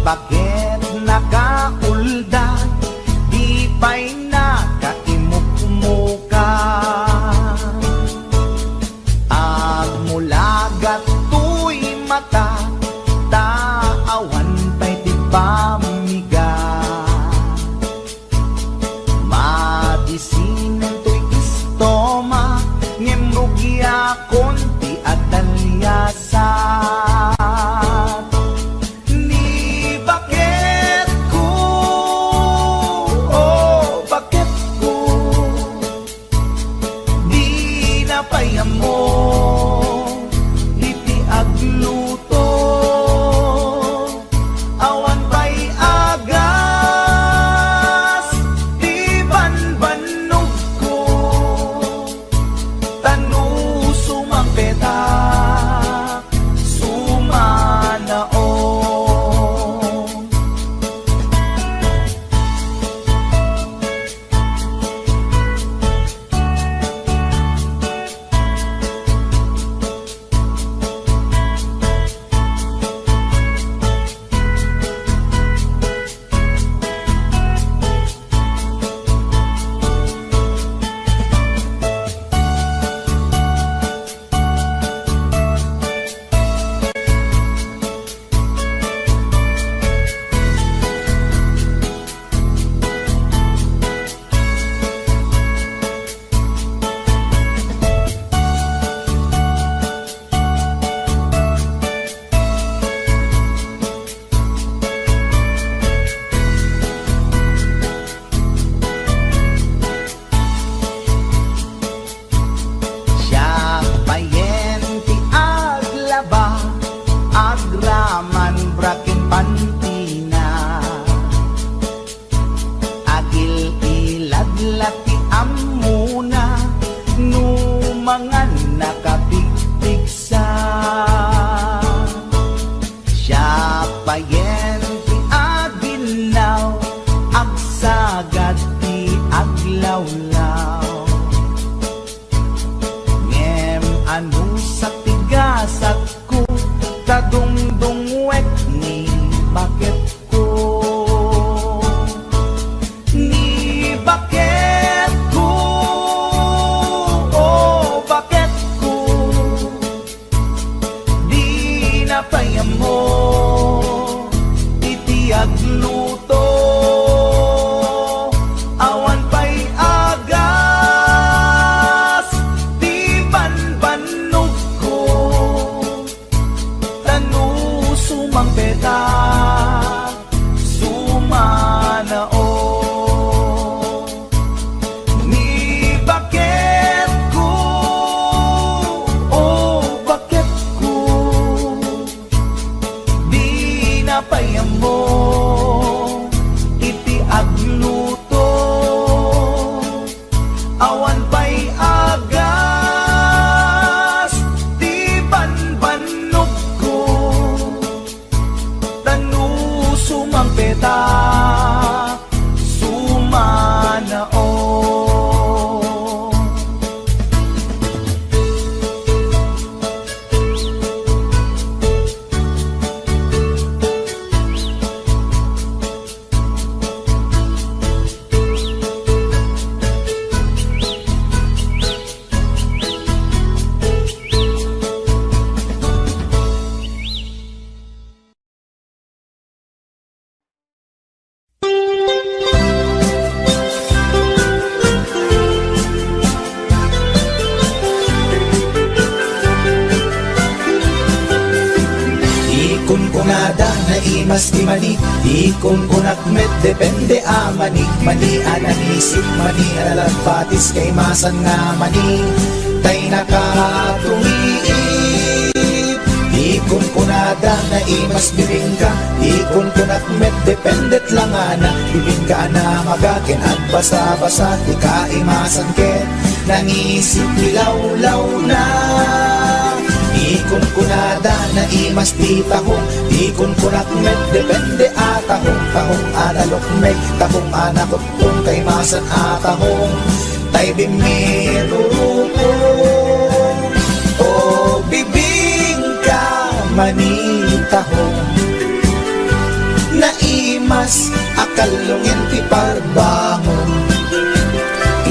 bakit nakaulda, di pa'y nakaimukmuka. Agmulagat tuy mata, taawan pa'y di pamiga. Madisinan tuy istoma, ngemrugya konti at talyasat. mas di mani, ikon kunak met depende a mani, mani anang isip, mani analang patis kay masan nga mani, tay nakatumiip. Ikon kunada na imas bibingka, ikon kunak met dependet lang ana, bibingka na magakin at basa-basa, di ka imasan ken, nangisip nilaw-law na. Ikon kunada na imas di tahong, ikon kunak met depende atahong, tahong analok met, tahong anakot kung kay masan atahong, tay bimirurupong, o bibing ka manitahong. imas akalungin ti parbangon.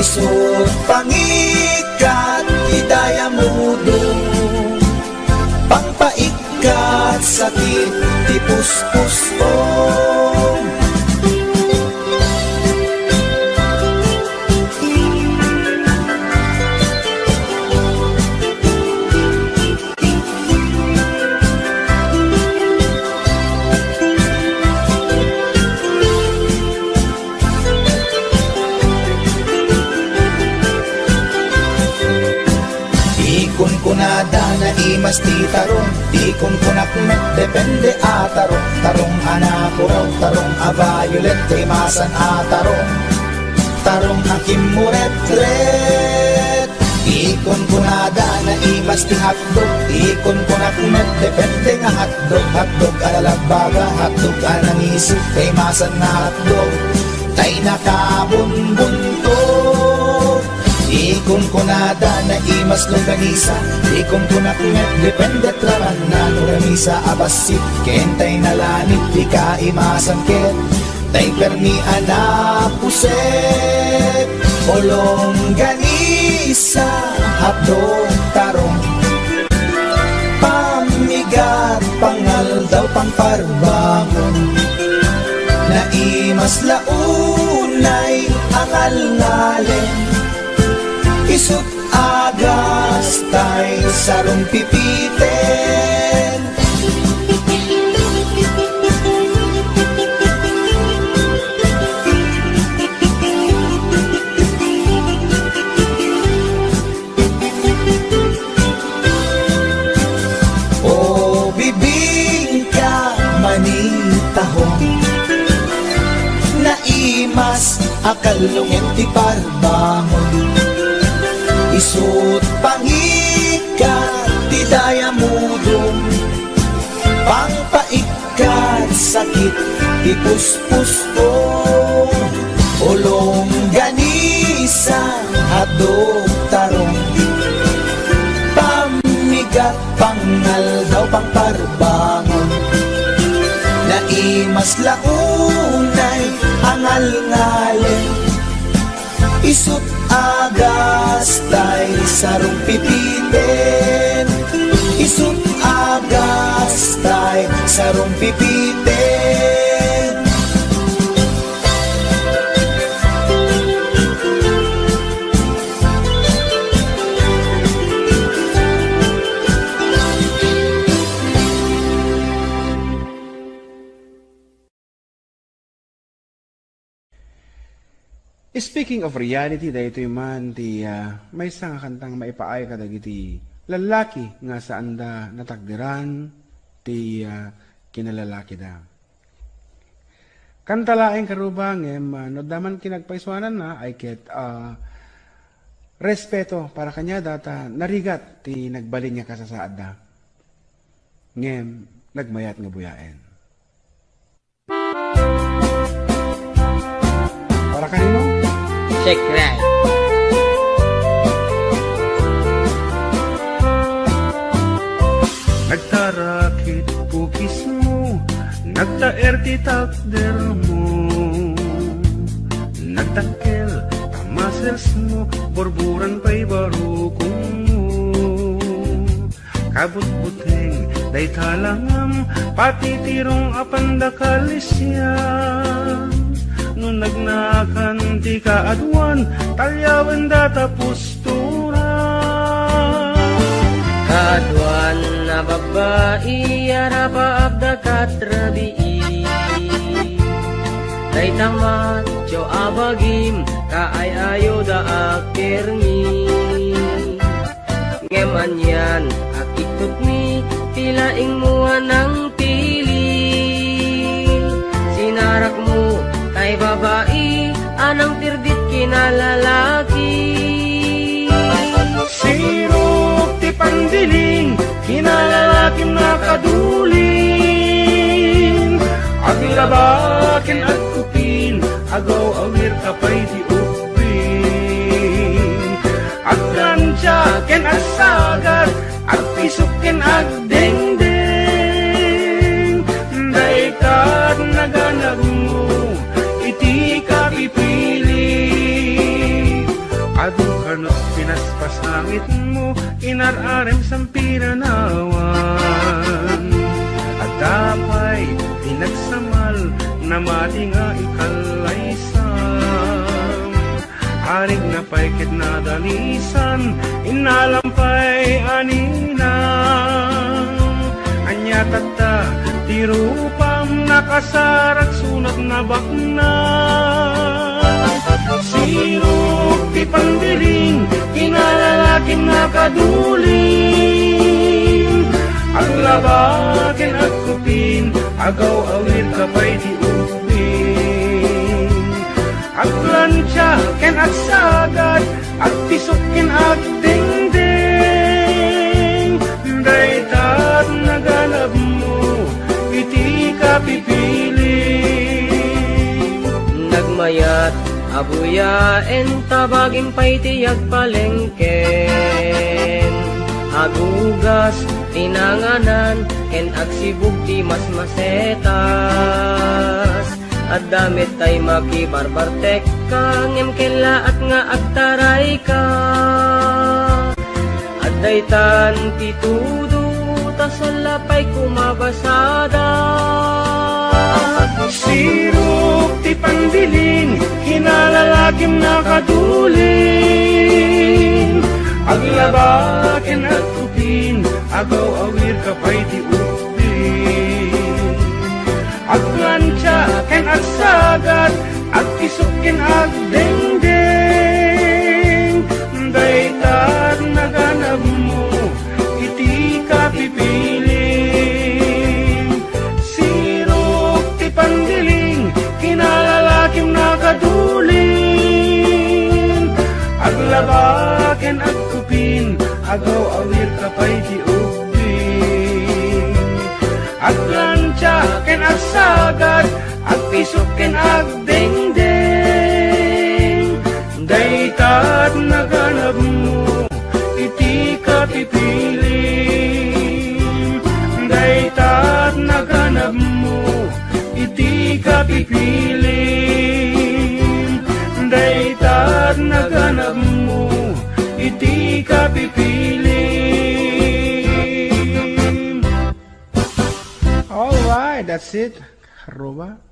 Isut pangikat idaya mudong, pangpaikat sakit ti puspusong. Kunada na imas ti tarong, di kunakmet depende a tarong. Tarong anapuraw, tarong a violet, trimasan a tarong. Tarong akim muret-ret. Di kunada na imas ti hotdog, di kunakmet depende nga hotdog. Hotdog alalagbaga, hotdog anangiso, trimasan na hotdog. Tay nakabunbunto. Ikon kunada na imas longganisa, ikon kunakmet depende traman na nuramisa abasit, kentay nalanit di ka imasan ket, tay permi anapuset. O longganisa hapdog tarong, pamigat pangal daw pangparbangon, na imas launay angal ngalen. Isut agas tay sarong pipiten. O bibing ka manitahong, naimas akalungin ti parbangon. Isut pangikat ti daya mudong, pangpaikat sakit ti puspusong. Olong ganisa hadog tarong, pamigat pangal daw pangparbangon, naimas launay angal ngalen. Isut agas tay sarong pipiten, isut agas tay sarong pipiten. Speaking of reality, dahito man ti may isang kantang maipaay ka dagiti lalaki nga saan da natakdiran ti kinalalaki da. Kantalaeng karubang no daman kinagpaiswanan na ay ket respeto para kanya data narigat ti nagbalin niya kasasaad da. Ngem nagmayat nga buyaen. Para kanino? Check right. Nagtarakit pukis mo, nagtaer ti takder mo, nagtakkel tamasels mo, borburan pa'y barukong mo. Kabut-buteng day talangam, pati tirong apandakalisyan. Nung nagnakan di kaadwan, talyawan data pustura. Kaadwan na babae, araba abda katrabii. Day tamat, jo abagim, kaay-ayo da akirmi. Ngeman yan, akitut mi, pilaing mua ng pili. Sinarak mo, kay babae, anang tirdit kinalalaki. Sirop ti pandiling, kinalalakim na kaduling. Aglabakin at kupin, agaw awir kapay di upin. Aglansyakin at sagat, at pisukin at dengdeng. Daikat naganag mo, ka pipili. Adu kanot pinaspas langit mo, inararem sampiranawan. At dapay pinagsamal na mati nga ikalaysam. Arig na paikit na dalisan, inalampay aninang. Anya tata, tirupam nakasarak sunat na bakna. Sirop ti pandiling, kinalalaking nakaduling. Ang labakin at kupin, agaw awir kapay di ubing. Ang lansya ken at sagad, at pisukin at dingding. Daytat naganap mo, iti ka pipili. Nagmayat abuyaen tabagin pa'y tiyag palengken. Agugas tinanganan ken agsibug ti mas masetas. At damit tay makibarbartek ka ngem kela at nga agtaray ka. At daytan ti tudo tasalapay kumabasada. Sirop ti pandiling, kinalalakim nakaduling. Aglabakin at kupin, agaw awir kapay ti ubing. Aglansya ken at sagad, at isukin at dengdeng. Daytat naganap mo, iti ka pipiling. Sirop ti pandiling, kinalalakim nakaduling. Aglabaken at kupin, agaw awir kapay ti ubing. Aglansya ken at sagad, at pisuken at dengdeng. Daytat naganap mo, iti ka pipiling. Daytat naganap mo, iti ka pipiling. Daytat naganap mo, iti ka pipiling. Alright, that's it. Roba.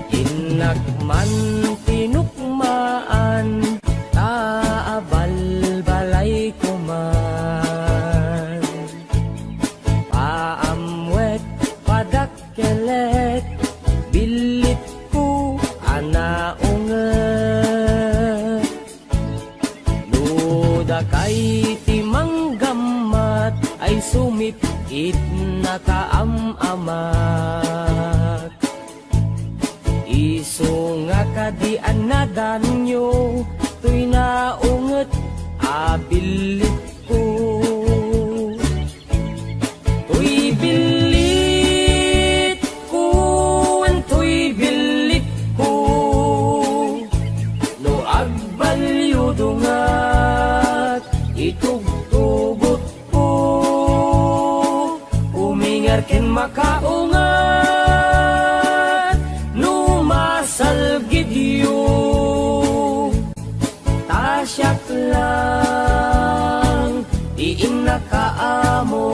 Inakman tinukmaan, taabal balay kuman. Paamwet padakkelet, bilit ko anaunget. Luda kay timanggamat, ay sumipit nakaamamat. Iso nga kadian na danyo, tuy naunget abilit ko. Tuy bilit ko, tuy bilit ko, no agbalyo dungat, itugtugot ko, umingar ken makaungat. Salgidyo tasyak lang diin nakaamo.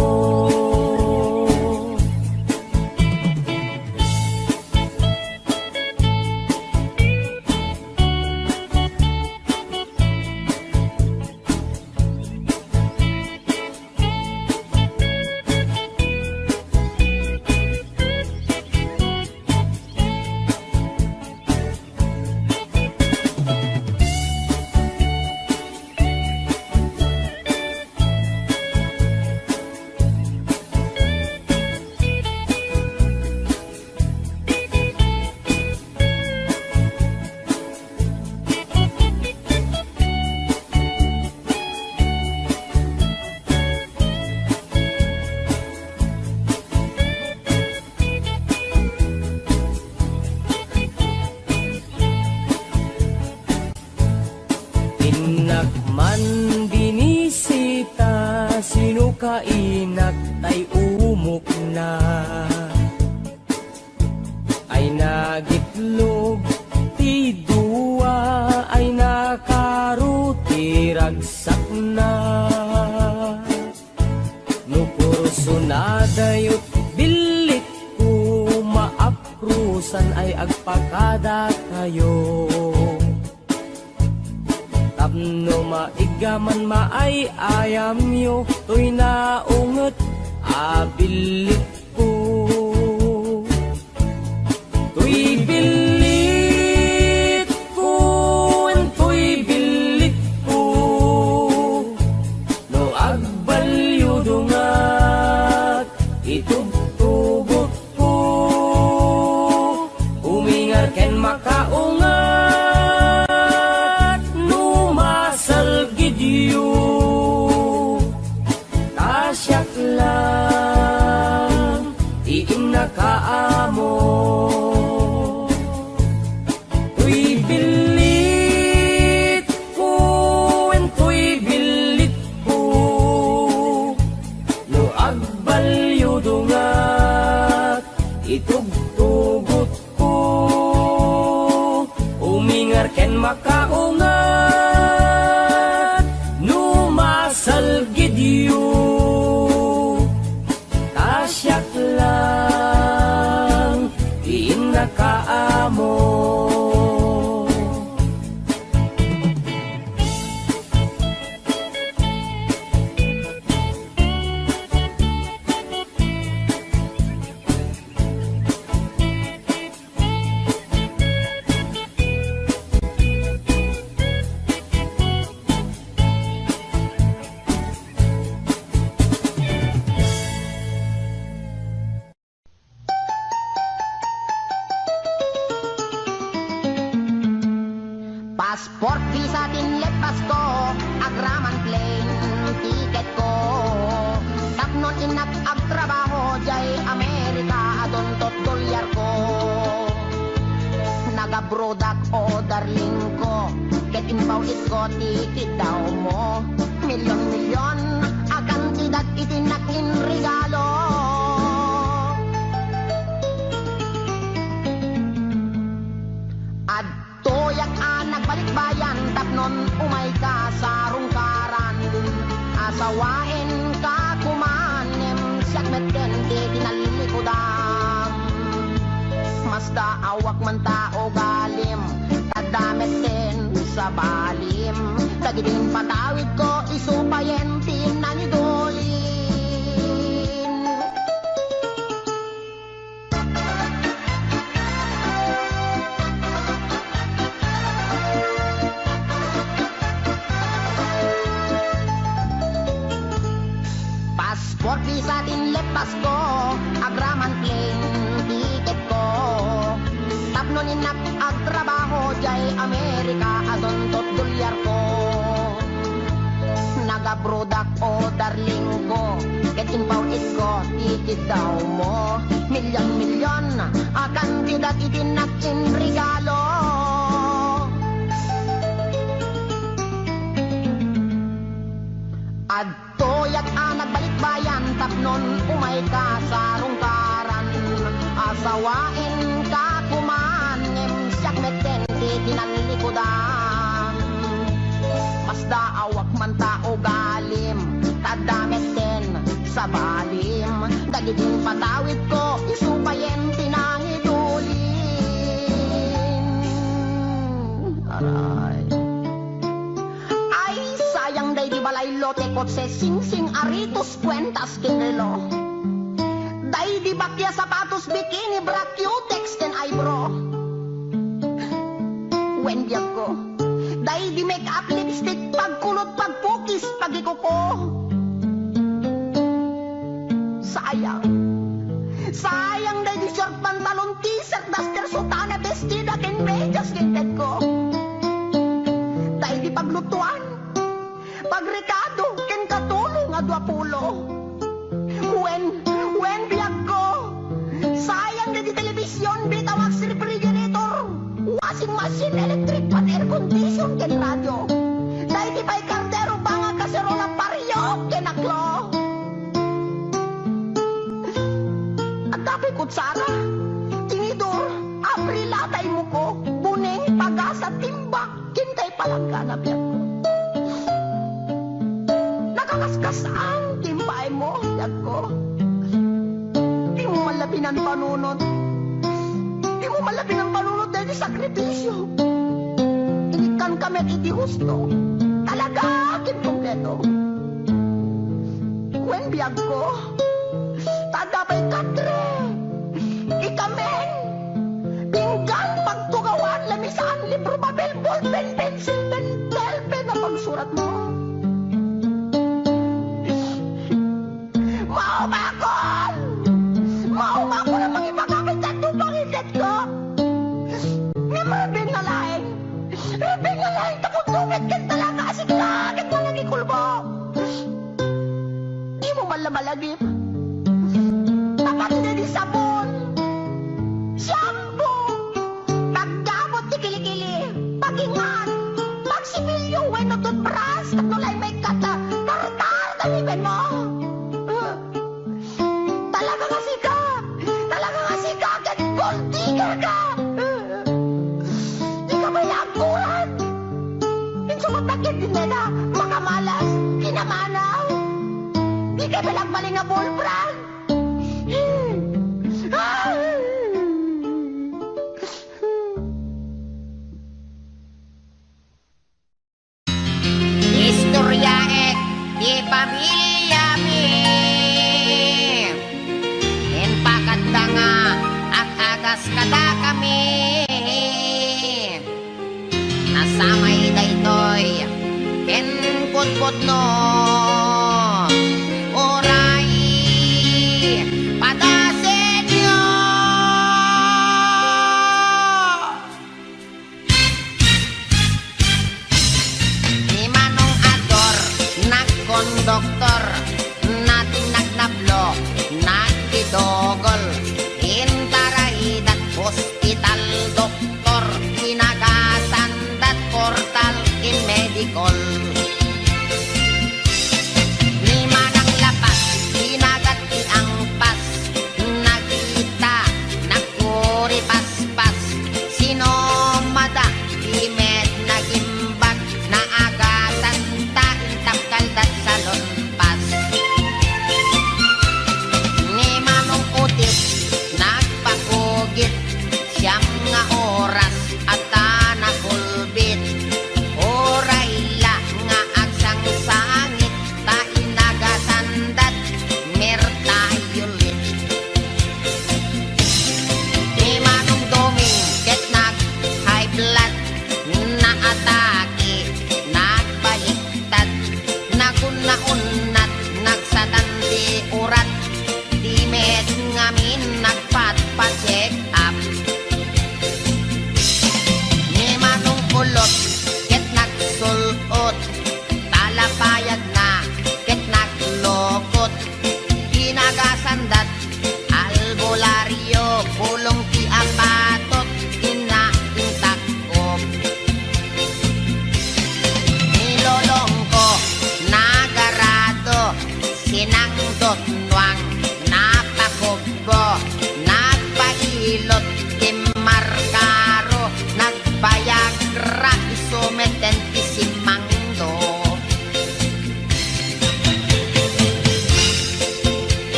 mukna ay nagitlog, ti duwa ay nakaruti ragsak na. Nukurso na dayot bilit ko, maaprusan ay agpakada kayo. Tapno maigaman maay ayam yo, to'y naunget abilit ko. To'y bilit ko, to'y bilit ko, no agbalyo dungat itugtugot ko. Umingar ken makaungat, numasal gidyo, kasyak lang iim na kaamo. To'y bilit ko, to'y bilit ko, no agbalyo dungat itugtugot ko. Umingar ken makaungat, numasal gidyo, kasyak lang iim na kaamo. Passport, visa, tinlet, pasko, agraman plane, tiket ko. Tapnon inak agtrabaho, jay Amerika, adontot dolyar ko. Nagabrodak o darling ko, ket inpawit ko, tikit daw mo. Milyon-milyon, akan tidak itinak in regalo. Toyak anak balik bayan, tapnon umay ka sa rungkaran. Asawain ka kumanem, siyak meten di tinalilikodan. Mas daawak man tao galim, tadameten sa balim. Dagidin patawid ko, isupayen tinanidolin. Passport, visa, tinlet, pasko, agraman plane, tiket ko. Tapnon inak agtrabaho, jay Amerika, adontot dolyar ko. Nagabrodak o darling ko, ket inpawit ko, tikit daw mo. Milyon-milyon, akan tidak itinak in regalo. Toyak anak balik bayan, tapnon umay ka sa rungkaran. Asawain ka kumanem, siyak meten di tinalilikodan. Mas daawak man tao galim, tadameten sa balim. Dagidin patawid ko, isupayen tinangidulin. Aray. Day di balay lote kotse sing-sing aritos kwentas kinrelo. Day di bakya sapatos bikini bra cutex ken eyebrow. Wendiag ko. Day di make up lipstick pagkulot pagpukis pagikuko. Sayang. Sayang day di short pantalon t-shirt duster sutana bestida ken medyas ken ko. Day di paglutuan. Pagrekado, ken katulong nga 20. When biyag ko, sayang na di telebisyon, bitawag si refrigerator, washing machine, electric pan, air condition, ken radyo. Dahil di pa'y kardero, banga kaserola, pariyo, ken aklo. Tagdapay kutsara. Tinidor, Abrila tay mo ko. Buning, pagasa, timbak. Kintay palangga na biyak ko. Nakakaskas ang timbay mo, biyak ko. Di mo malabi ng panunod. Di mo malabi ng panunod dahil sa sakripisyo. Inikan kami at iti husto. Talaga, akin kompleto. When biyag ko, tadapay katre. Ikamen, pinggan, pagtugawan, lamisaan, libro, papel, ballpen, pencil, pen, pen na pagsurat mo. Maumakon! Maumakon ang mga ipagkakit at tupang ko. Nga mabing na laing. Mabing na laing takot tumit kan talaga asik langit mo nang ikulbo. Di mo malamalagip. Papatid di sabon. Shampoo. Pagdamot di kilikili. Pagingan. Pagsipilyo, weno toothbrush. Tatulay may kata. Tartar talibin mo. Talaga kasi ka. Talaga kasi ka. Kahit gold digger ka. Di ka may laguran. Insumatakit din nila. Makamalas. Kinamanaw. Di ka balagbaling nga bullbrand. Istorya di pamilya mi. En pakadda nga at agas kada kami. Nasamay daytoy ken putput no. Oray padasenyo. Ni Manong Ador nagkonduktor, natin nagnablo, nagkidogol, intarahidat hospital doktor, kinagasan dat portal in medical.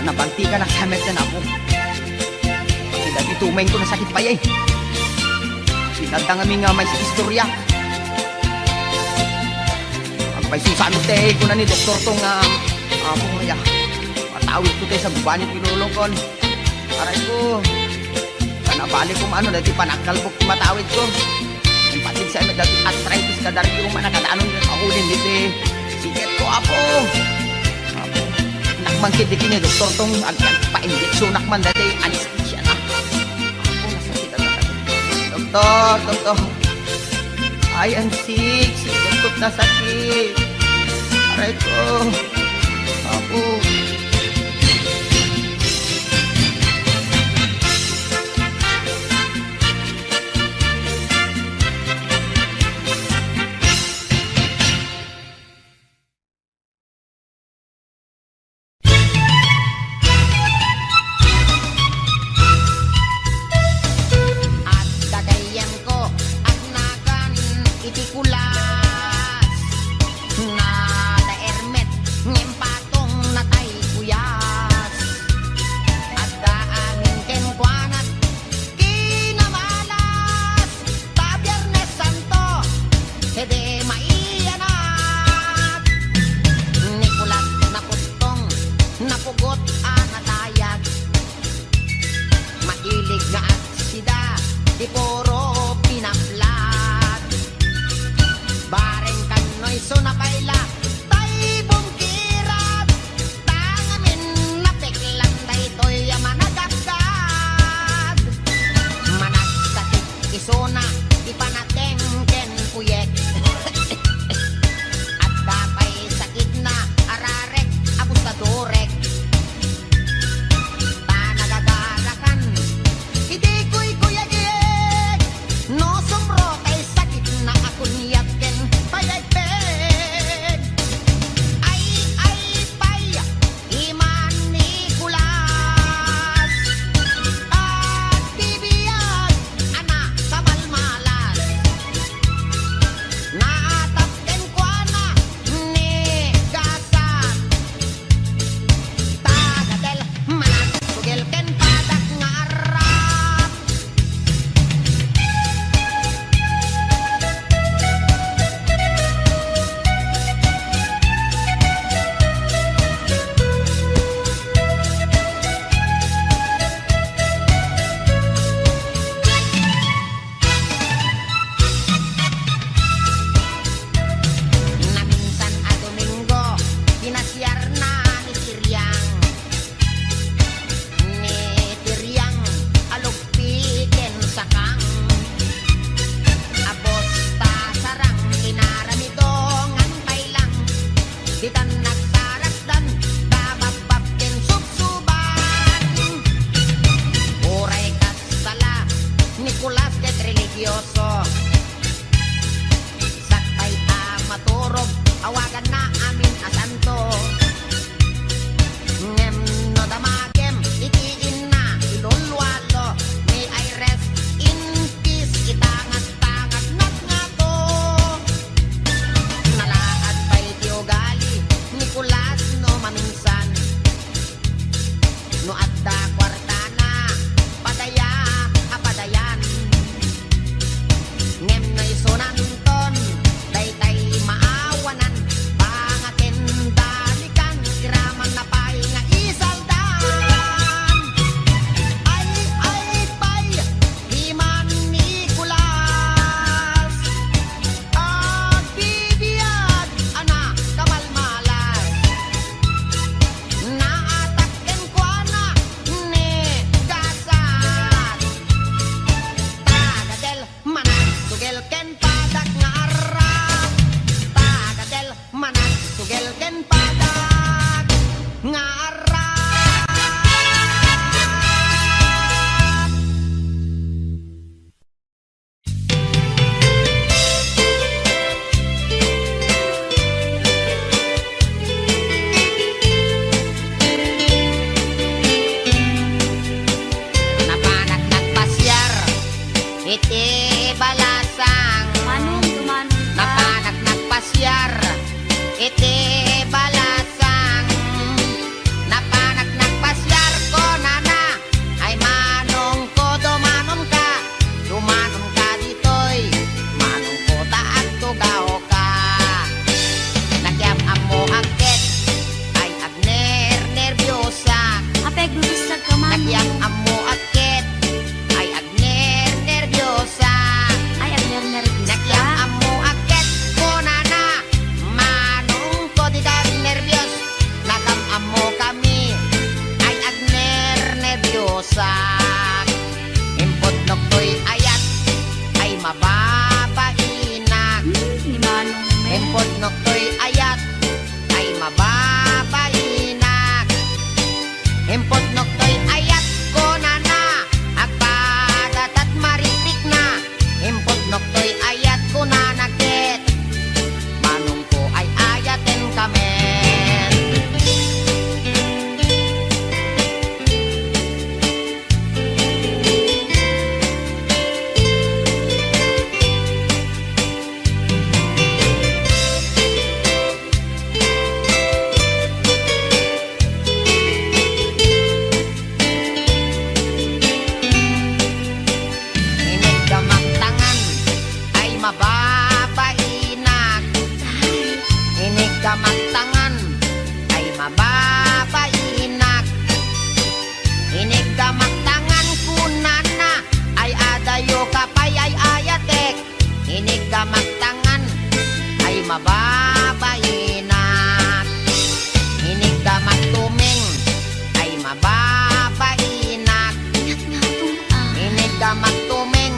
nabanti ka na kamet na ako. Tidak itumain ko na sakit pa yay. Sinadangami nga may istorya. Pay susanute ko na ni doktor tong among ya. Matawid ko tayo sa gubanyo pinulong aray ko. Kanabali ko ano dati panakalbok matawid ko. Yung patid sa dati arthritis ka dari yung manakadaanon ng kaulin dito. Siket ko apo. Nakmangkit dikin ni doktor tong pa-injection nakman dati anesthesia na. Ako nasakit na doktor. I am sick, sikot na sakit. Aray ko. Ako. At kagayan ko at nagan itikulas na daermet ngem patong natay kuyas at daanin ken kuanat kinamalas ta Biyernes Santo hede maiyanat Nicolas na pustong napugot anatayag mailig nga at sida di puro pinaplat bareng kanoy so napaila tay bungkirat tangamin napeklan day toy managagad managsatik isona ipanateng ken puyek at kapay sakit na ararek abustadorek bagsak. Impod noktoy ayat ay mababainak. Ni Manong men. Impod noktoy ayat ay mababainak. Impod noktoy ayat ko na agpadat at maripik na. Impod noktoy ayat ko na nakit. Manong ko ay ayaten kami. Inig damang tangan ay mababainak. Inig damang tangan ay mababainak. Inig damang tangan kunana ay adayo kapay ay ayatek. Inig damang tangan ay mababainak. Inig damang tuming ay mababainak. Inig damang tuming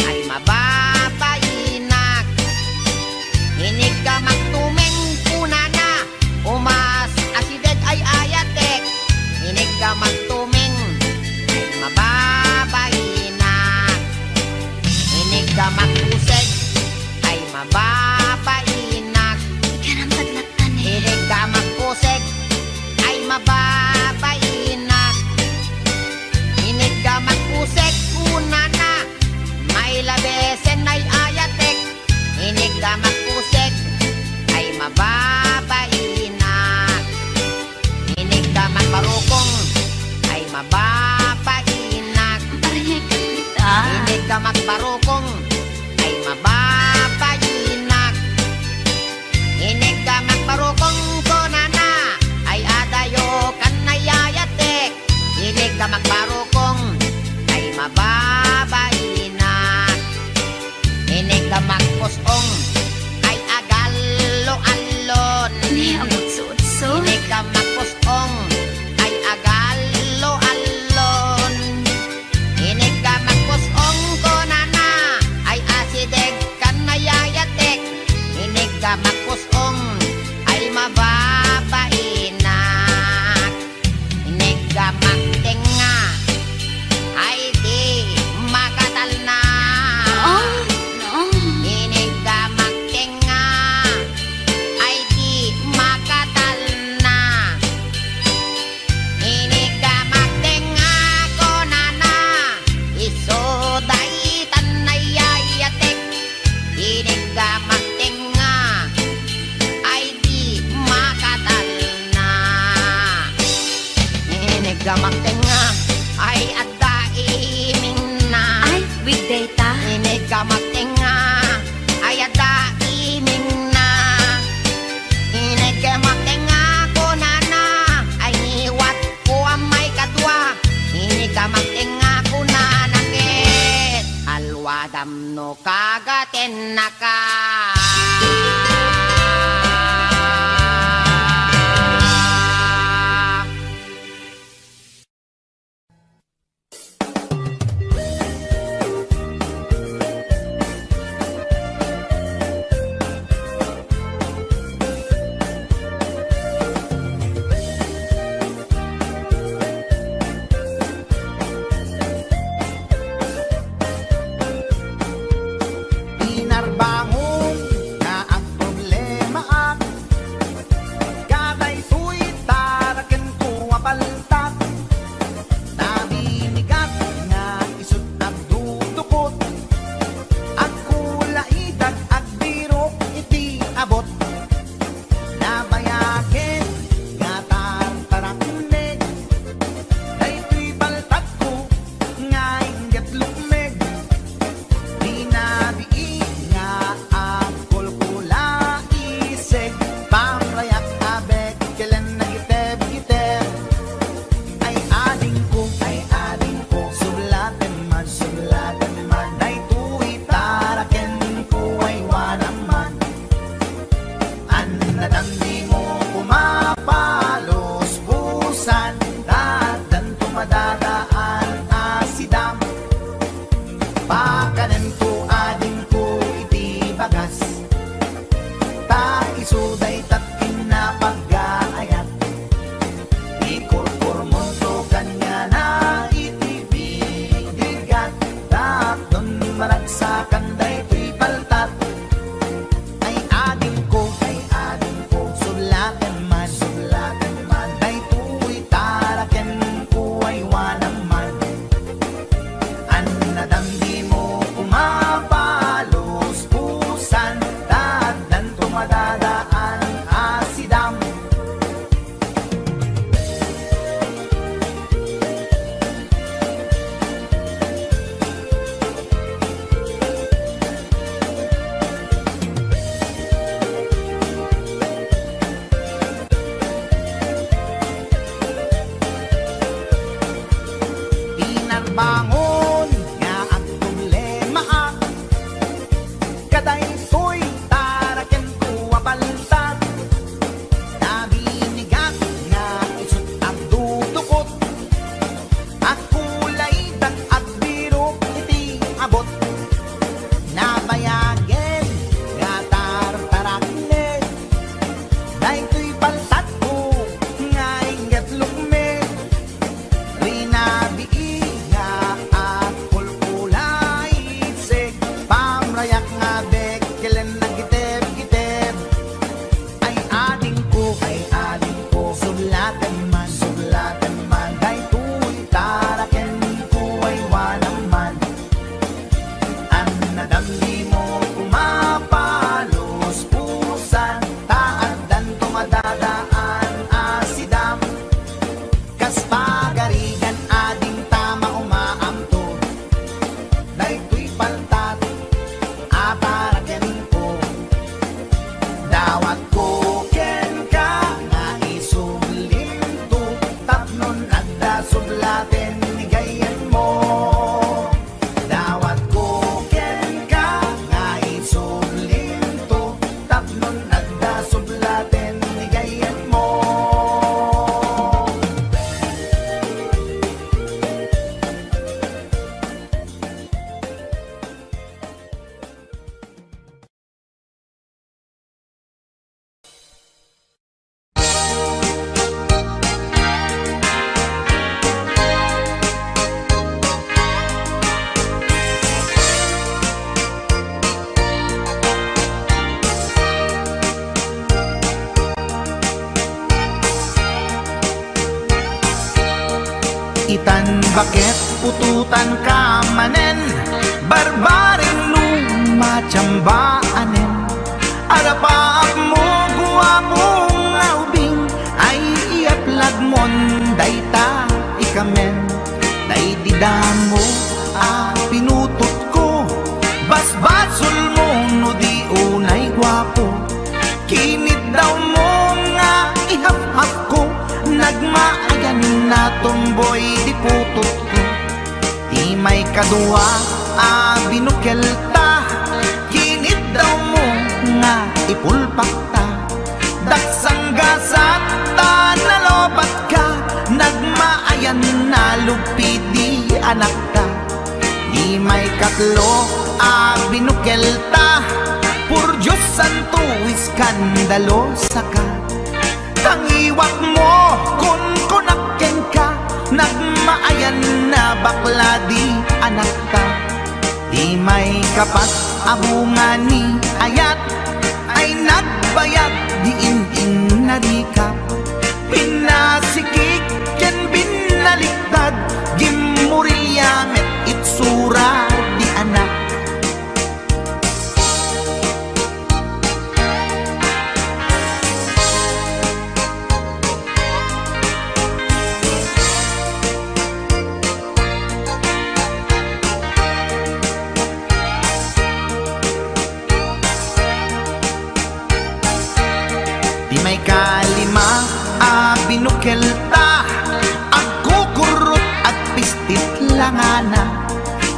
ay mababainak. Inig damang tuming kunana umas asideg ay ayatek. Inig damang tuming ay mababainak. Inig damang kuseg ay mababainak. Inig damang kuseg ay mababainak. Inig damang kuseg kunana may labesen ay ayatek. Inig damang kuseg ay mababainak. Inig damang barukong ay mababainak. Inig damang barukong ay mababainak. Inig damang barukong konana ay adayo kanayayatek. Inig damang barukong ay mababainak. Inig damang kusong ay agalo-alon. Inig damang kusong ay agalo-alon. Inig damang kusong konana ay asideg kanayayatek. Inig damang kusong ay mababainak. Inig damang tenga ay di makatal na. Inig damang tenga ay di makatal na. Inig damang tenga ko na isoday tanayayatek. Inig damang tenga ay di makatal na. Inig damang tenga ay adaiming na. Inig damang tenga ay adaiming na. Inig damang tenga ko na ay niwat ko ang may kadwa. Inig damang tenga ko na nakit. Alwadam no kagaten naka. Inarbango kas pagarigan ading tama umaamto. Daytoy paltat aparagyan ko. Dawat ko ken ka nga isulinto. Tapnon adda sublaten ni gayan mo. Dawat ko ken ka nga isulinto. Tapnon adda sublaten ni gayan mo. Itan bakit pututan ka manen, barbaring lumachambaanen. Arapaap mo guwapong aubing, ay iaplag mon dayta ikamen. Day didamo pinutot ko, basbasul mo no di unay guwapo. Kinit daw mo nga ihap-hap ko, nagmaayan na tomboy di putot ko. Di may kadua binukel ta, kinit daw mo nga ipulpak ta. Daksang gasat ta nalobat ka, nagmaayan na lupid di anak ta. Di may katlo binukel ta, pur Diyos santo iskandalo saka. Tangiwak mo kun kunakken ka, nagmaayan na bakla di anak ta. Di may kapat abungan ni ayat, ay nagbayad di in narikap. Pinasikik ken binaliktad, gimurilyamet itsura di anak. Di may kalima binukel ta, agkukurot at pistit langana.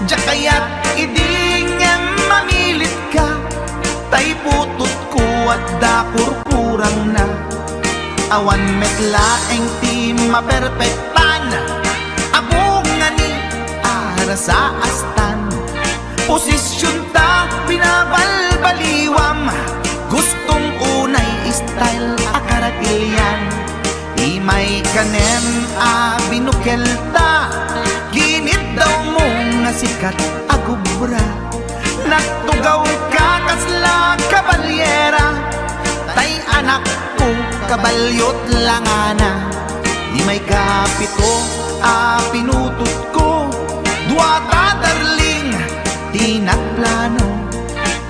Diya kaya't idingem mamilit ka, tay putot ko at dakurkurang na. Awan metlaeng ti maperpektan, abungan ni ara sa astan. Posisyon ta binabalbaliwam, gustong unay style akaratilyan. Di may kanem binukel ta, ginit daw mo nga sikat agubra. Nagtugaw ka kasla kabalyera, tay anak ko kabalyot langana. Di may kapito pinutot ko, duwata darling di nagplano.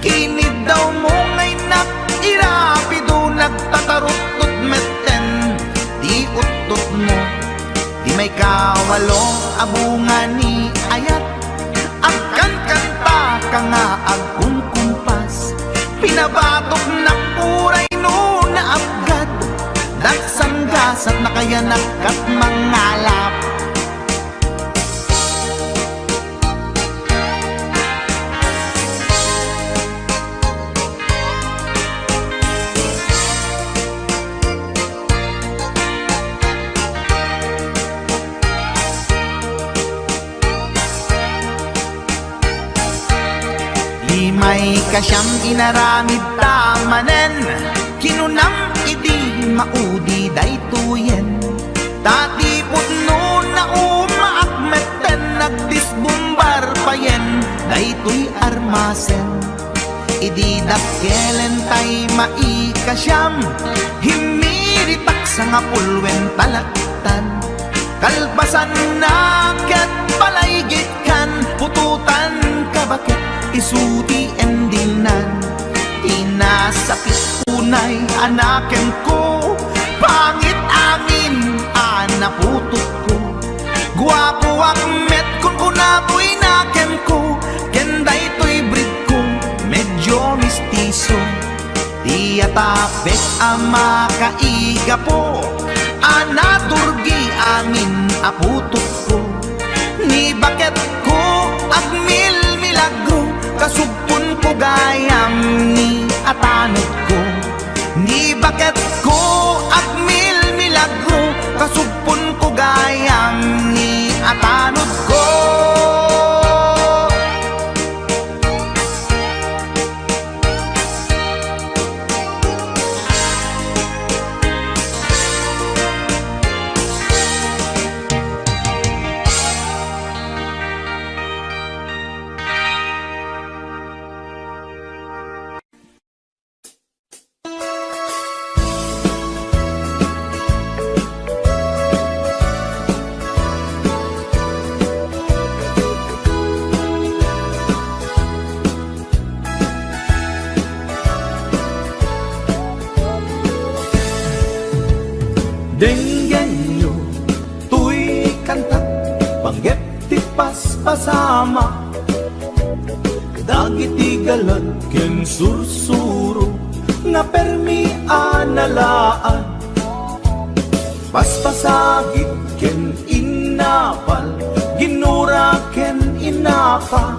Kinid daw mo ngay irapido, nagtatarot-tot meten di utot mo. Di may kawalo abungan ni ayat, agkan kanta ka nga agkumkumpas. Pinabatok na puray no na abgad, daksang gasat na kaya nakat mangalap. Di may kasyang inaramid tamanen, kinunam idi maudi daytoyen. Tatipot no na umaakmeten, nagdisbumbar payen daytoy armasen. Idi dakkelen tay maikasyam, himiritak sa nga pulwen talaktan. Kalbasan na ket palaygit kan, pututan ka bakit isuti endinan. Inasakit unay anaken ko, pangit amin naputot ko. Guwapo akmet kung kunapoy naken ko. Kenday to'y breed ko, medyo mistiso. Tiyatapet ama kaiga po, anaturgi angin aputot ko. Ni baket ko agmil milagro, kasugpon ko gayam ni atanod ko. Ni baket ko agmil milagro, kasugpon ko gayam ni atanod ko. Denggenyo, tuy kantat, panggep tipas pasama. Dagiti galad ken sursuro, nga permi analaan. Paspasagit ken inapal, ginura ken inapa.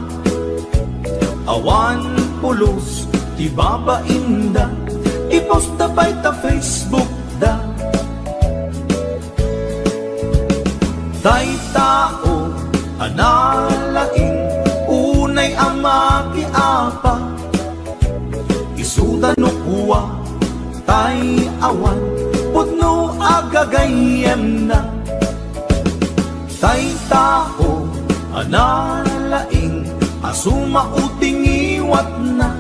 Awan pulos, ti baba inda, iposta pa'y ta Facebook da. Tay tao, analaing, unay ama kiapa. Isuda no kuwa, tay awan, putno agagayem na. Tay tao, analaing, asuma uting iwat na.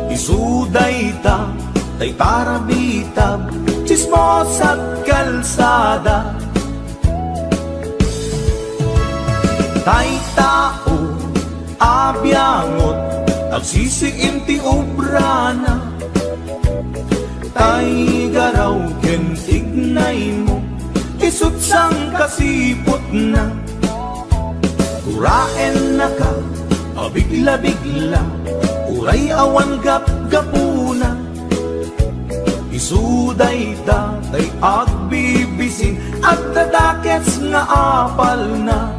Isuday ta, tay parabitab, chismos at kalsada. Tay tao, abyangot, agsisiim ti obrana. Tay garaw ken ignay mo, isut sang kasipot na. Uraen na ka, abigla-bigla, uray awan gap-gapuna. Isuday ta, tay agbibisin, at dadakets nga apal na.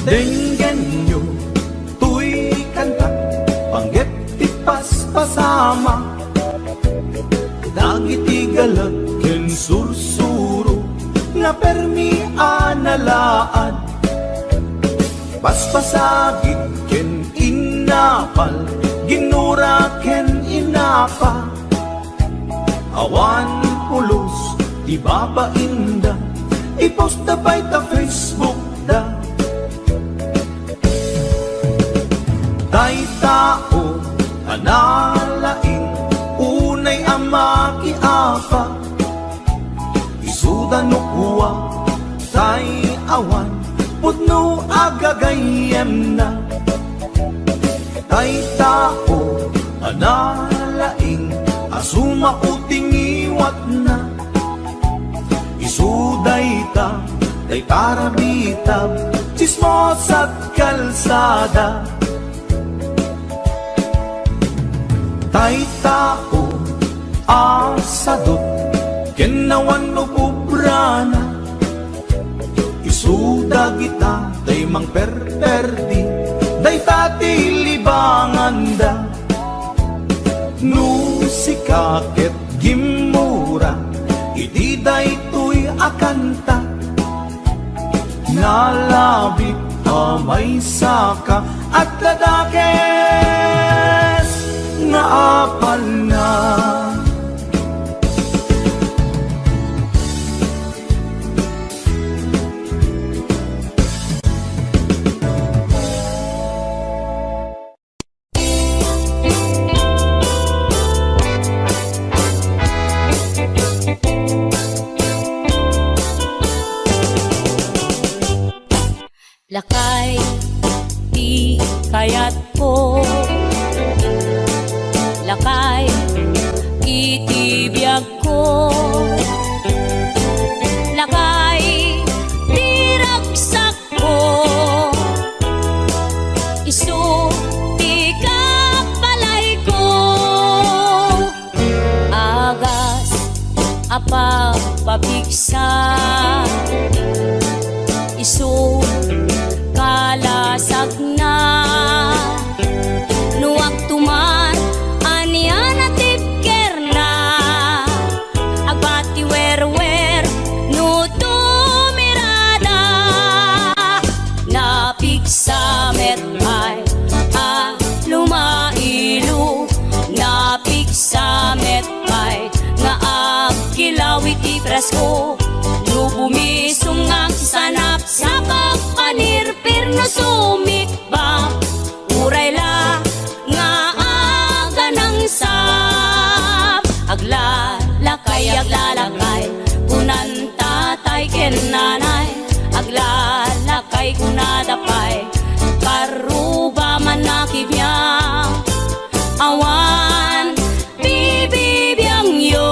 Denggenyo, tuy kantak, panggep tipas pasama. Dagiti galag ken sursuro, nga permi analaan. Paspasagit ken inapal, ginura ken inapa. Awan pulos, di baba inda, iposta pa'y ta Facebook da. Tay tao, analaing, unay ama kiapa. Isuda no kuwa, tay awan, putno agagayem na. Tay tao, analaing, asuma uting iwat na. Isuday ta, tay parabitab, chismos at kalsada. Tay tao, asadot, kenawan no pubrana. Isuda kita, day mang perperdi, day tati libanganda. No sikaket gimura, iti day tuy akanta. Nalabit amay saka at ladakes nga apal na. apa pabigsa isu kalasag na nuwag tuman anian at tipker na agbati wer no tumirada napigsa met ay lumailu napigsa met ay nga agkilawi ti presko no bumisong ang sanap sa pagpanirpir no sumikba uray la nga aga ng sap aglalakay kunan tatay ken nanay aglalakay kunadapay karuba man nakibya awan bibibiyang yo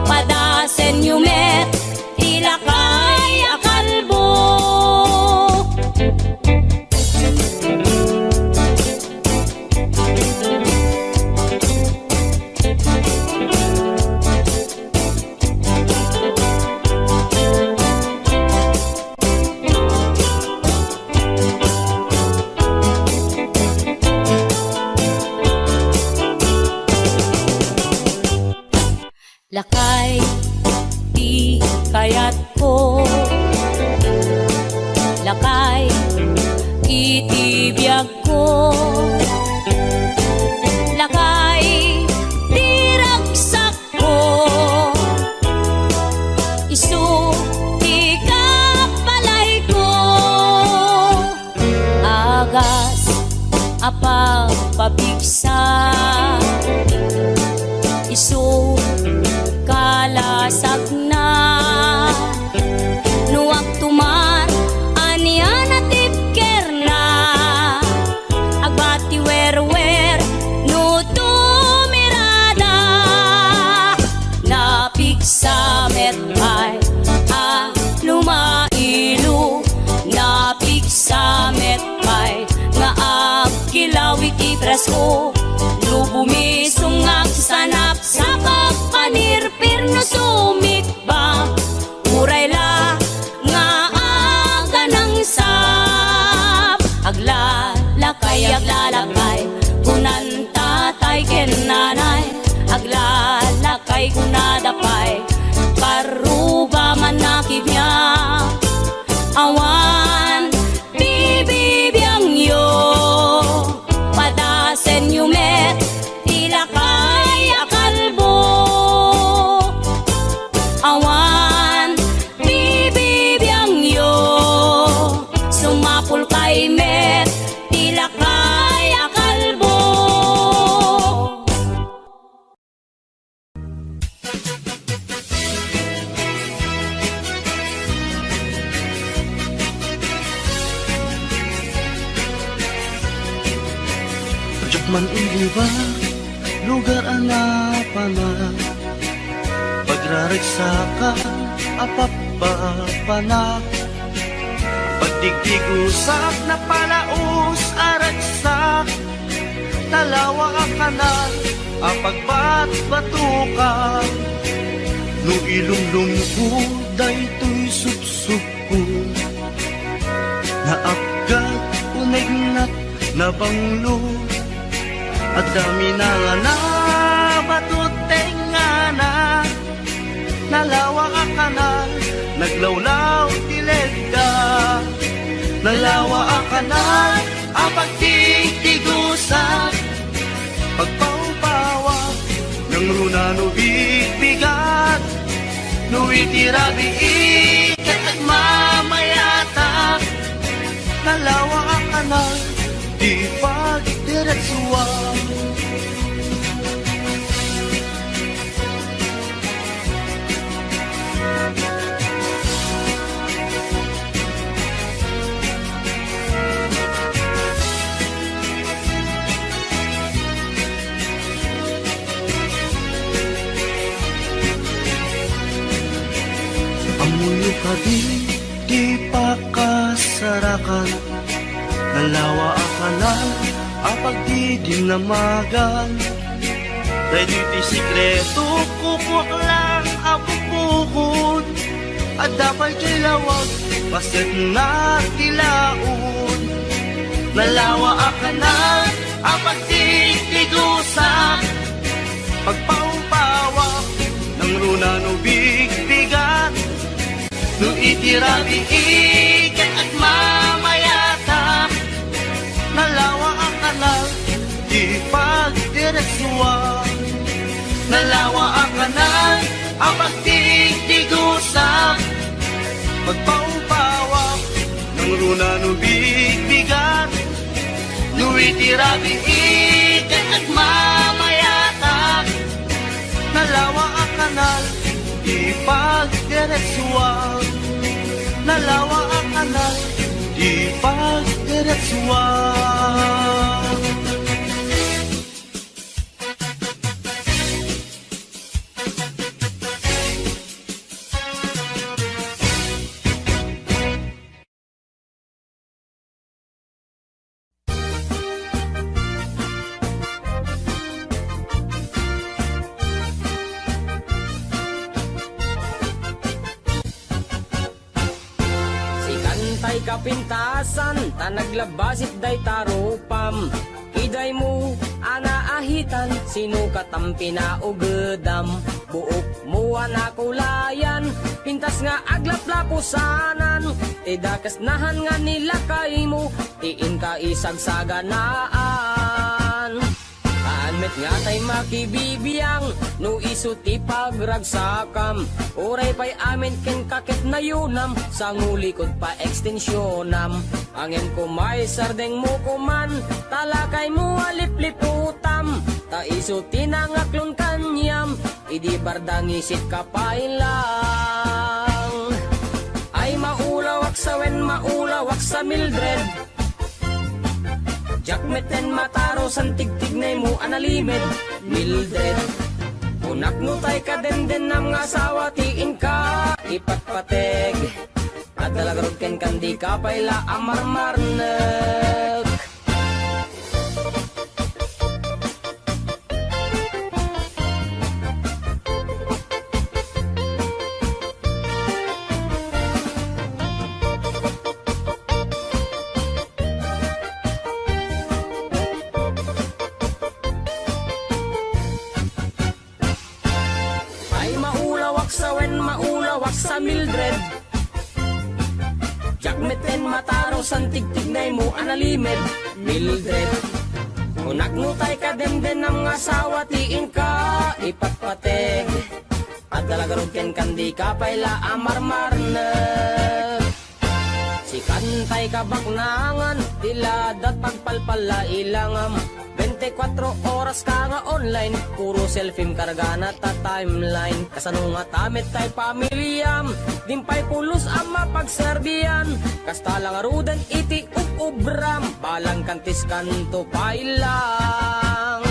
padasen yumet ilakay akalbo lakay di kayat ko lakay itibiyag ko lakay di ragsak ko isu di kapalay ko agas apa pabigsa isu kalasag na nuwag tuman anian at tipker na agbati wer no tumirada napigsa met ay lumailu napigsa met ay nga agkilawi ti presko no bumisong ang sanap sa pagpanirpir no sumikba uray la nga aga ng sap aglalakay kunan tatay ken nanay aglalakay kunadapay karuba man nakibya awan bibibiyang yo padasen yumet ilakay akalbo awan bibibiyang yo sumapul kay met ilakay akalbo Man uliba, lugar anapana pagrariksa ka, apapapana pagdigdigusak na palaos aragsak talawa ka na, apagbat-batukan no ilumlum ko, daytoy supsup ko naapgat, unagnat na banglo at dami na nga na batuteng nga na nalawa ka kanal naglawlaw tilegda nalawa ka kanal apag tigtigusan pagpaupawa ng runano bigbigat nuitirabi ikat nagmamayata nalawa ka kanal di pagdiretsuan amuyo ka di pakasarakan nalawa akanan apag di dinamagan dahil di sikreto kukuak lang pupukod at dapat kilawag basit na tilaon. Nalawa ka na apat titigusa pagpaupawa ng runa no bigbigan no itirabi ikat at mamayata. Nalawa ang kanal di pagdiretsuwa. Nalawa ang kanal ang pagtitigusa pagpaupawa ng runa no bigbigan no itirabi ikat at mamayata. Nalawa ang kanal di pagdiretsuwa. Nalawa ang kanal di pagdiretsuwa. Tay kapintasan, tanaglabasit day tarupam. Iday mo, anaahitan, sino katampi na ugedam. Buok mo anakulayan, pintas nga aglaplapusanan. Tidakas nahan nga nila kay mo, tiin ka isagsaganaan. Anmet nga tay makibibiyang, no isuti pagragsakam. Uray pa'y amin ken kakit na yunam, sa ngulikod pa ekstensyonam. Angin ko may sardeng mo kuman, talakay mo alipliputam. Ta isuti na ngaklon kanyam, idi bardang isit kapailang. Ay maulawak sa wen, maulawak sa Mildred. Jakmeten mataro san tigtignay mo analimed Mildred. Unak no tay ka den nam nga asawa tiin ka ipatpateg. At dalagarod ken kandi ka payla amarmarnek. Sa Mildred Jakmeten mataro san tigtignay mo analimed Mildred. Unak no tay ka demden ng asawa tiin ka ipatpateg. At dalagarod ken kandi ka payla amarmarne. Si kantay ka baknangan tiladat pagpalpala ilangam. 24 oras ka nga online, puro selfie karga na ta timeline. Kasano nga tamit tay pamilyam, dimpay pulos ang mapagserbiyan. Kasta lang arudan iti ubram, balang kantis kanto pailang.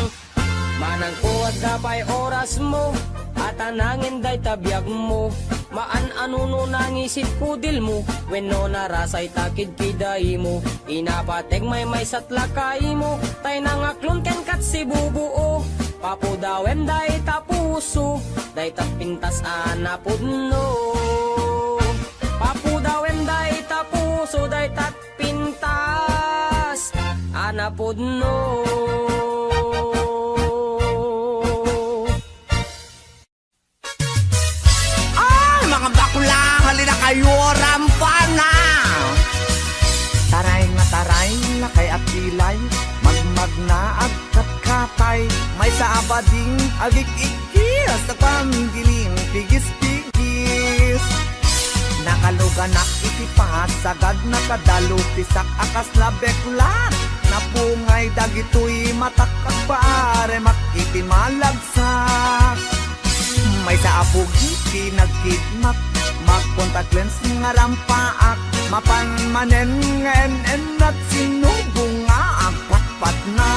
Manang ko at kapay oras mo, at anangin day tabiyag mo. Maan anuno nangisit kudil mo, when no narasay takid kiday mo. Inapateg may satlakay mo, tay nangaklon ken kat si bubuo. Papudawem day tapuso, day tapintas anapudno. Papudawem day tapuso, day tatpintas anapudno. Mga bakla, halina kayo, rampana! Taray nga taray, lakay at pilay, magmag na agkat-katay, may sa abading agik-ikis, nagpanggiling pigis-pigis. Nakaluganak itipas, sagad nakadalo, pisak akas na beklat, napungay dagitoy matakag paare, makitimalagsak. May sa apugi, pinagkidnap, mag-contact lens nga rampaak, mapanmanen nga en at sinubong nga agpatpat na.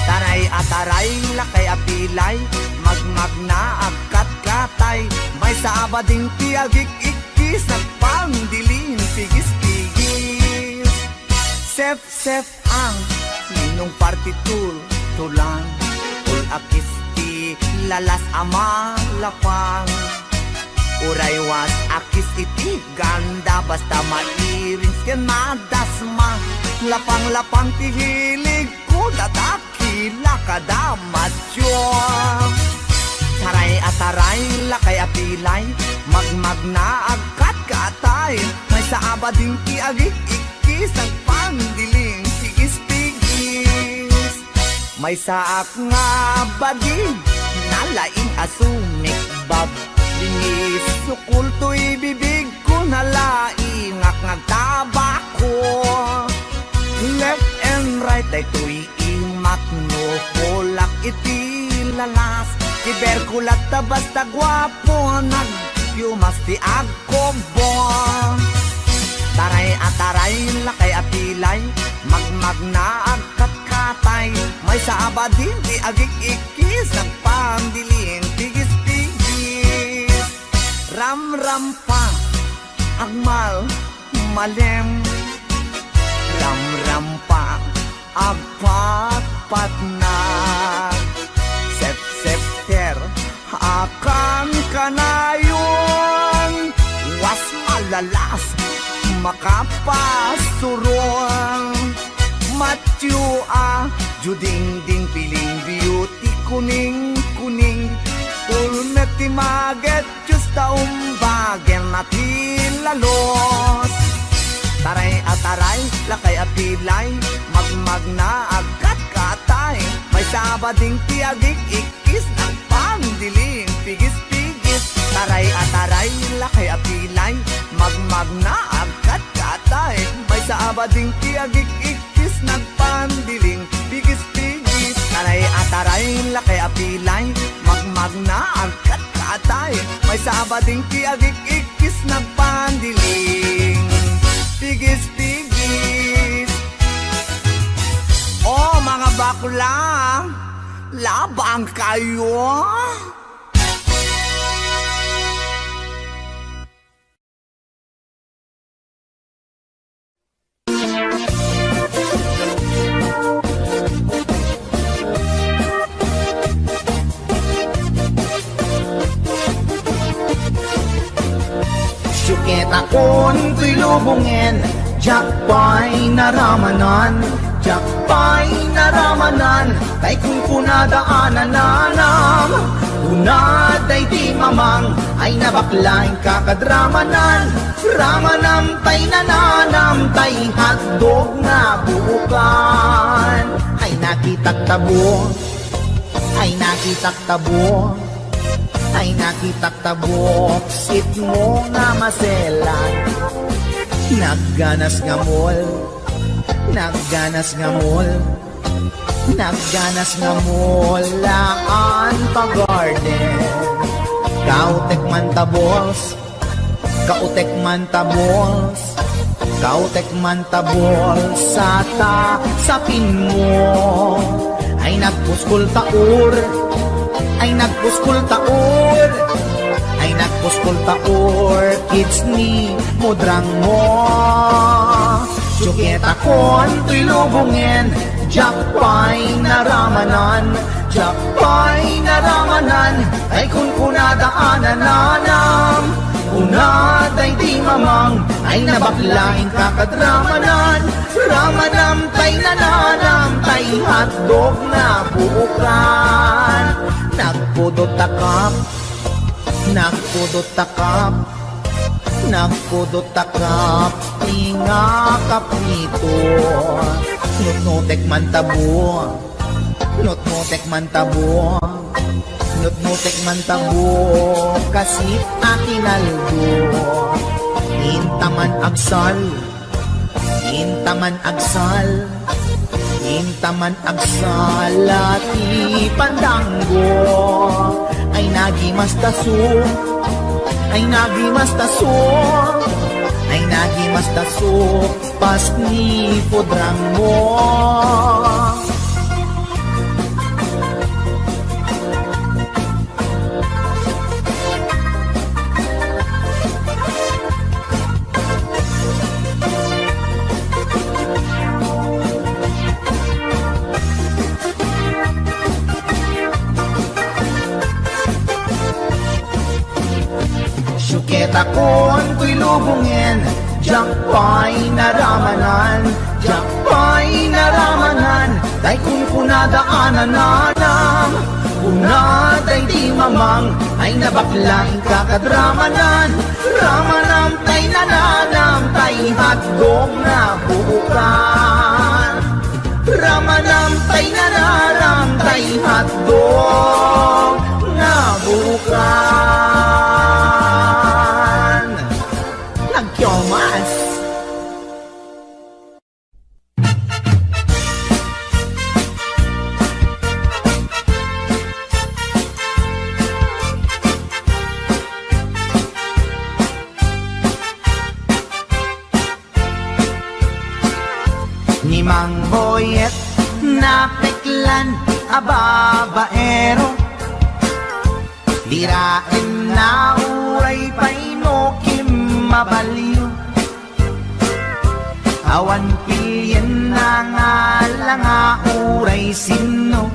Taray at taray, lakay apilay, magmag na agkat-katay, may sa abading tiagik-ikis, nagpangdiling pigis-pigis. Sef-sef ang ninong partitur, tulang, ul akis lalas amalapang Uray was akis iti ganda basta mairing ken madasma lapang-lapang ti hilig ko dadakila kada macho taray ataray lakay apilay magmag na agkat katay may sa abading ti agik ikis ang pandiling tigis-tigis may saak nga bading nalaing asumik bab Lingis sukul to'y bibig ko nalaingak ngagtabako Left and right ay to'y imak no Polak iti lalas Kiberkulat ta basta gwapo Nagyumas ti agkobo Taray ataray lakay apilay Magmag na agkat-katay May sa abadin ti agik-ikis Nagpandiling tigis-tigis Ram-ram pa agmal malem Ram-ram pa agpat-pat na Sep-septer akan kanayon Was malalas makapasurong Matyo juding-ding piling beauty kuning-kuning Ulmet ti maget Diyos taumbagen natin lalos Taray ataray, lakay apilay Magmag na agkat katay May sabading ti agik ikis Ng pandiling pigis-pigis Taray ataray, lakay apilay Magmag na agkat katay May sabading ti agik ikis Ng pandiling pigis-pigis Taray ataray, lakay apilay Magmag na agkat katay May sabading ti agik ikis Nagpandiling Pigis-pigis Oh mga bakla Labang kayo Syuket akon ko'y lubungin Jakpay naramanan Jakpay naramanan Tay kung kunadaanan nanam Kunaday di mamang Ay nabaklain kakadramanan Ramanam tay nananam Tay hotdog na bukan Ay nakitak tabo Ay nakitak tabo Ay nakitak tabok sit mo nga maselan Nagganas nga mall Nagganas nga mall Nagganas nga mall Laan pa garden Kautek man tabols Kautek man tabols Kautek man tabols Sapin mo Ay nagpuskol taur Ay nagpuskol taur Ay nagpuskol taur Kids ni mudrang mo Syuket akon to'y lubungin Jakpay naramanan Jakpay naramanan Ay kung kunadaanan nanam Kunaday di mamang Ay nabaklain kakadramanan Ramanam tay nananam Tay hotdog na buukan Nagpudot takap Nagpudot takap Nagpudot takap Tinga kaprito Nutnutek man tabo Nutnutek man tabo Nutnutek man tabo Kasip akinaldo Intaman agsal Intaman agsal Intaman agsalati pandanggo Ay nagimas taso Ay nagimas taso Ay nagimas taso Pas ni podrang mo Ket akon ko'y lubungin, diyak pa'y naramanan, diyak pa'y naramanan, day kung kunadaanan nanam, kunaday di mamang, ay nabaklang kakadramanan, ramanam tay nananam, tay hatdog na buukan. Ramanam tay nanaram, tay hatdog na buukan. Nagkyomas. Ni Mang Boyet na peklan ababaero, dirain na uray painokim mabaliw, awan pilyen na nga langa uray sino,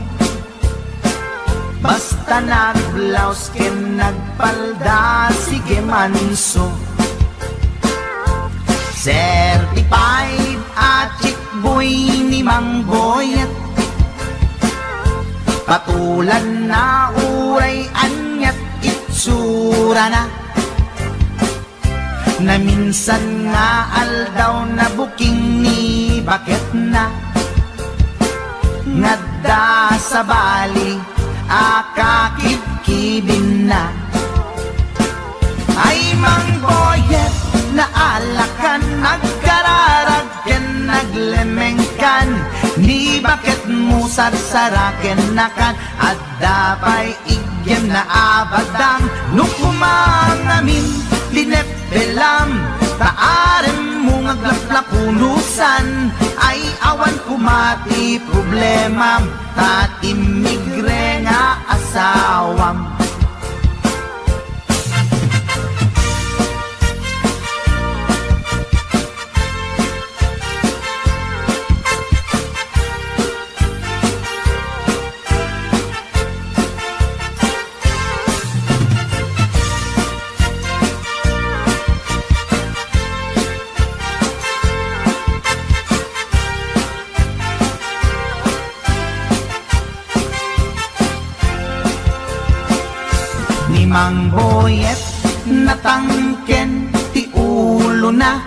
basta nagblaus ken nagpalda sige manso. Certified at chick boy ni Mang Boyet, patulan na uray anyat itsura na, na minsan nga aldaw na buking ni bakit na, ngadda sa bali akakibkibin na. Ay Mang Boyet, naalakan, nagkararag ken naglemengkan, ni bakit mo sarsaraken nakan, at dapay igyem na abadang, nukumang amin, linepelam, taarem mo ngaglaplapunusan, ay awan kumati problemam, tatimigre nga asawam. Mang Boyet natangken ti ulo na,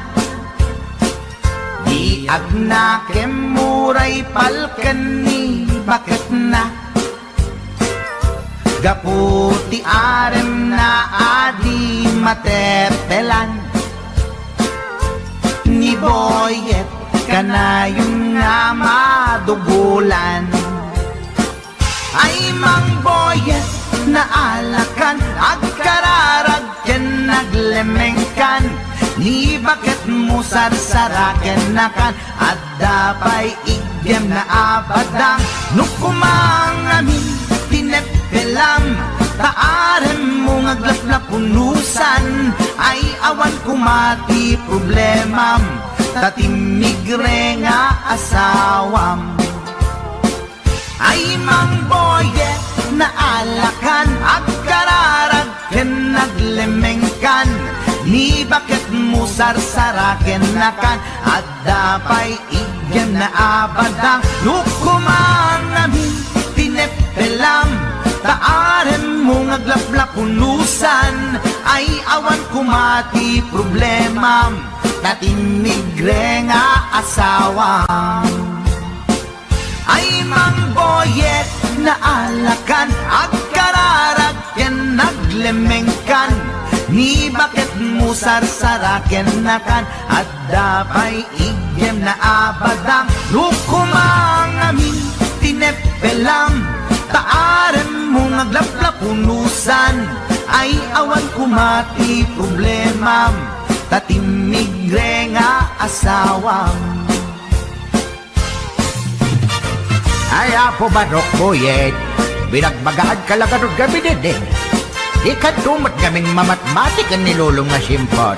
di agnakem muray palken ni bakit na, gaputi arem na adi matepelan, ni Boyet kanayon nga madugulan. Ay Mang Boyet, naalakan, agkararag ken naglemengkan, ni bakit mo sarsaraken nakan, at dapay igyem na abadang, nukumang amin tinepelam, taarem mo ngaglaplapunusan, ay awan kumati problemam, tatimigre nga asawam. Ay Mang Boyet, naalakan, agkararag ken naglemengkan, ni bakit mo sarsaraken nakan, at dapay igyem na abadang, nukumang amin tinepelam, taarem mo ngaglaplapunusan, ay awan kumati problemam, tatimigre nga asawam. Ay Mang Boyet, naalakan, agkararag ken naglemengkan, ni bakit mo sarsaraken nakan, at dapay igyem na abadang, nukumang amin tinepelam, taarem mo ngaglaplapunusan, ay awan kumati problemam, tatimigre nga asawam. Ay, apo Manok Boyet, binagbagaan ka lang anong gabi din. Di ka tumat gaming mamatmatik ang nilulong na simpot.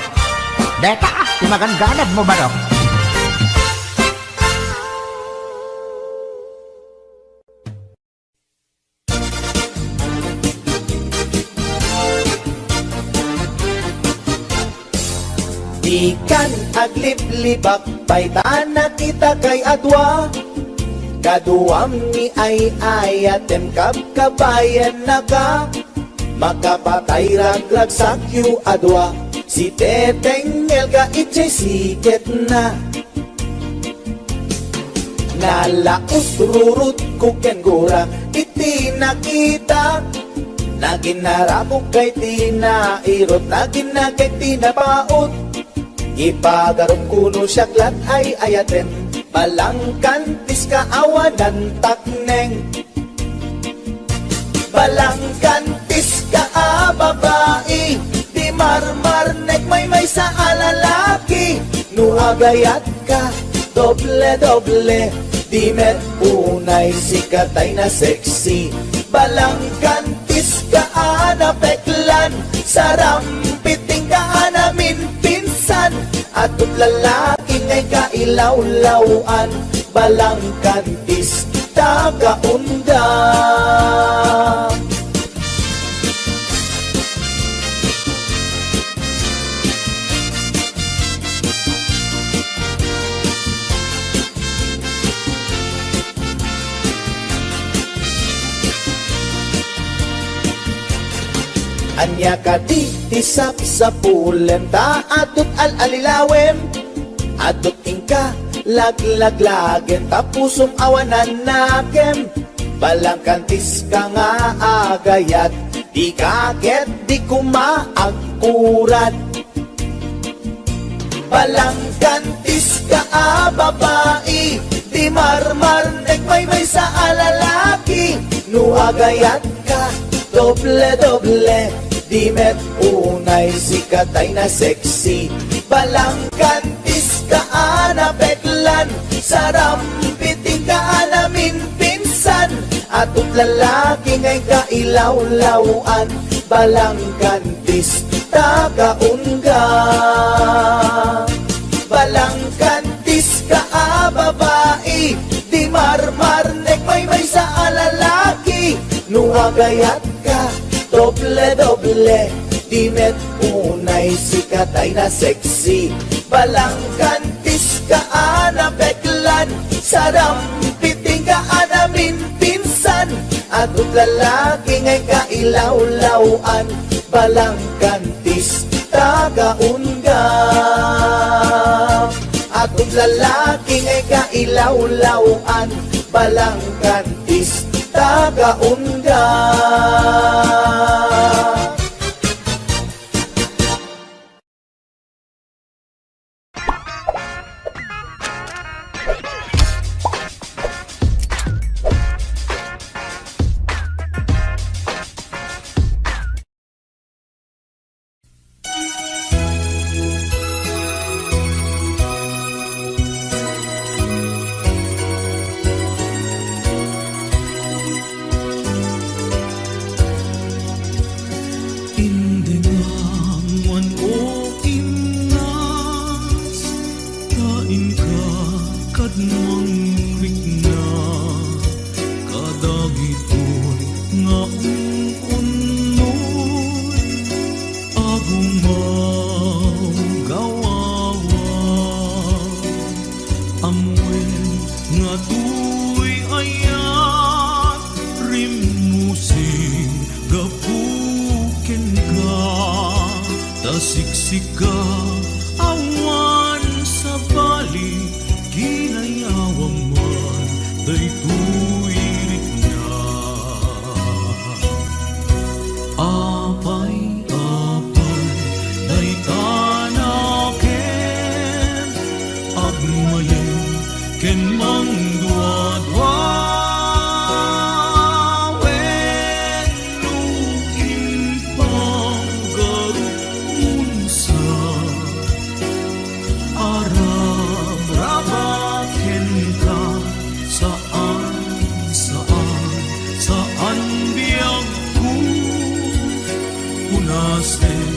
Deta, timagangganad mo Manok. Ikan agliblibak paitana kita kay adwa Kaduam ni ay ayatem kabayan na ka Makapatay ragrag sakyu adwa Si Teteng Elga itchay siket na Nalaos rurut kuken gura iti nakita Naginarako kay tinairot Naginagay tinapaot Ipagarong kuno syaklat ay ayatem Balangkantis kaawanan takneng Balangkantis ka babae Di marmarnek may sa alalaki Nuagayat ka doble Di met unay sikatay na sexy Balangkantis ka anapeklan Sarampiting ka anamin pinsan Atut lalaki ngay kailawlawan Balangkantis tagaunda Anya ka di tisap sa pulen Ta atut al-alilawem Atut ingka laglagen Tapusum awanan nakem Balangkantis ka nga agayat Di kaget di kumaagkurat Balangkantis ka babae Di marmarnek may sa alalaki Nuagayat ka doble Di met unay sikatay na sexy Balangkantis ka anapeklan Sarampiting ka anamin pinsan Atut lalaki ngay kailawlawan Balangkantis tagaunga Balangkantis ka babae Di marmarnek may sa alalaki Nuagayat ka doble Di met unay sikatay na sexy Balangkantis ka anapeklan Sarampiting ka anamin pinsan Atut lalaki ngay kailawlawan Balangkantis tagaunga Atut lalaki ngay kailawlawan Balangkantis tagaunga Siksika awan sa bali Ginayawang man daytoy na Apay-apay day tanaken Agmayen ken mangduadwa Saan biyag ko unasen